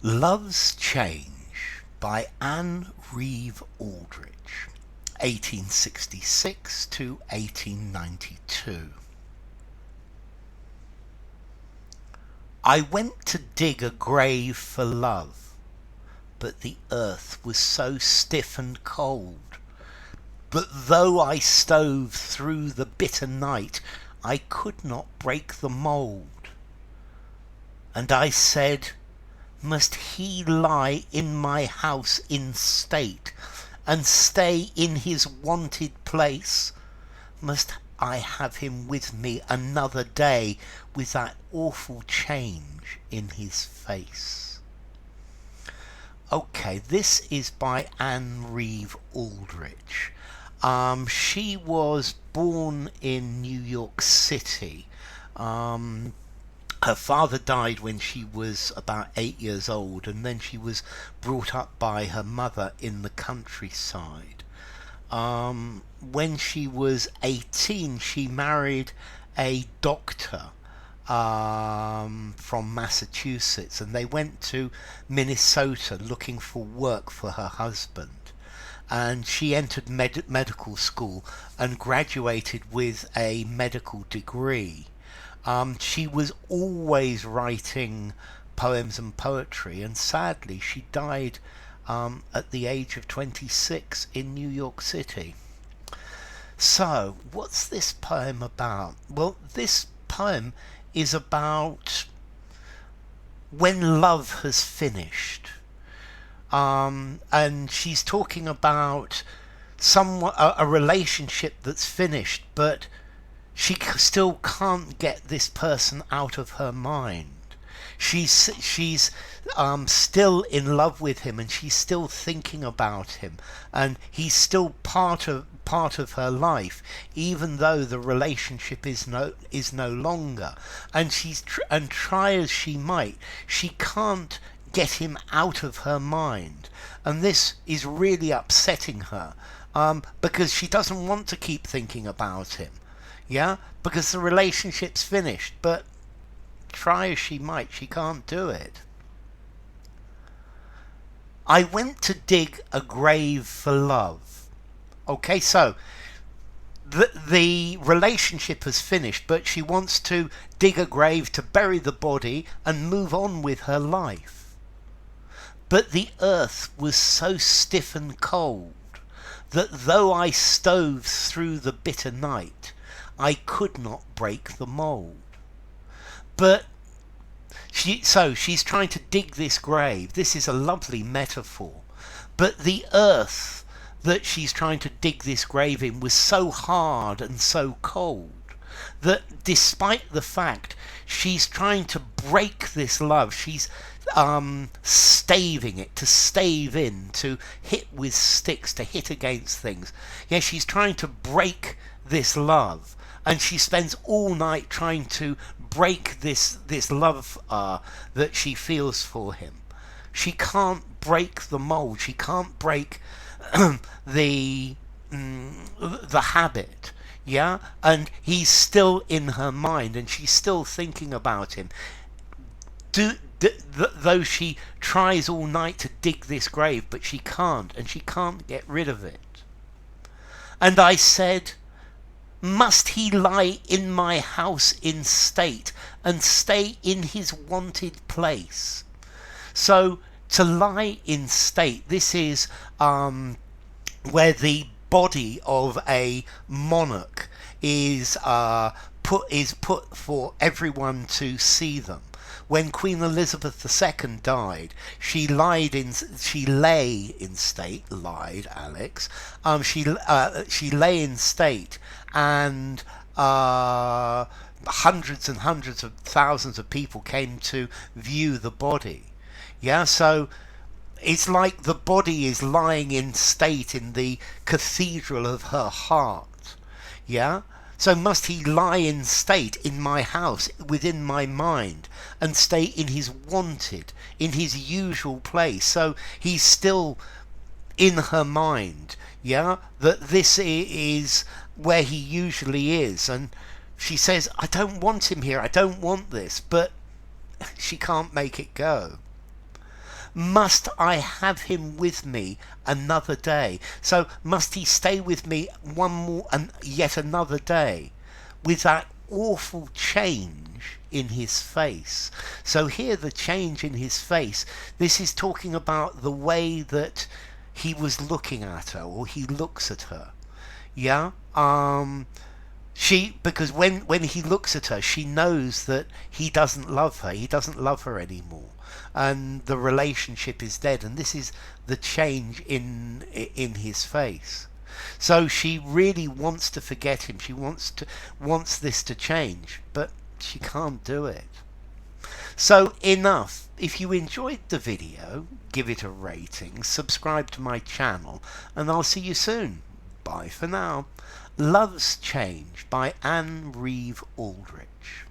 Love's Change by Reeve Aldrich, 1866 to 1892. I went to dig a grave for love, but the earth was so stiff and cold. But though I stove through the bitter night, I could not break the mould. And I said, must he lie in my house in state, and stay in his wonted place? Must I have him with me another day, with that awful change in his face? Okay, this is by Reeve Aldrich. She was born in New York City. Her father died when she was about 8 years old, and then she was brought up by her mother in the countryside. When she was 18, she married a doctor from Massachusetts, and they went to Minnesota looking for work for her husband. And she entered medical school and graduated with a medical degree. She was always writing poems and poetry, and sadly she died at the age of 26 in New York City. So, what's this poem about? Well, this poem is about when love has finished. And she's talking about a relationship that's finished, but she still can't get this person out of her mind. She's still in love with him, and she's still thinking about him, and he's still part of her life, even though the relationship is no longer. And and try as she might, she can't get him out of her mind, and this is really upsetting her, because she doesn't want to keep thinking about him. Yeah, because the relationship's finished, but try as she might, she can't do it. I went to dig a grave for love. Okay, so the relationship has finished, but she wants to dig a grave to bury the body and move on with her life. But the earth was so stiff and cold that though I stove through the bitter night, I could not break the mould. But she's trying to dig this grave. This is a lovely metaphor. But the earth that she's trying to dig this grave in was so hard and so cold that despite the fact she's trying to break this love, she's staving it, to stave in, to hit with sticks, to hit against things. Yeah, she's trying to break this love. And she spends all night trying to break this love that she feels for him. She can't break the mold. She can't break the habit. Yeah, and he's still in her mind, and she's still thinking about him. Though she tries all night to dig this grave, but she can't, and she can't get rid of it. And I said, must he lie in my house in state, and stay in his wonted place? So, to lie in state, this is where the body of a monarch is put for everyone to see them. When Queen Elizabeth II died, she lay in state. Lied, Alex. She lay in state, and hundreds and hundreds of thousands of people came to view the body. Yeah, so it's like the body is lying in state in the cathedral of her heart. Yeah. So must he lie in state in my house, within my mind, and stay in his wonted, in his usual place? So he's still in her mind, yeah? That this is where he usually is. And she says, I don't want him here, I don't want this, but she can't make it go. Must I have him with me another day? So must he stay with me one more and yet another day, with that awful change in his face? So here, the change in his face, this is talking about the way that he was looking at her, or he looks at her. Yeah. Because when he looks at her, she knows that he doesn't love her. He doesn't love her anymore, and the relationship is dead. And this is the change in his face. So she really wants to forget him. She wants this to change, but she can't do it. So enough. If you enjoyed the video, give it a rating, subscribe to my channel, and I'll see you soon. Bye for now. Love's Change by Reeve Aldrich.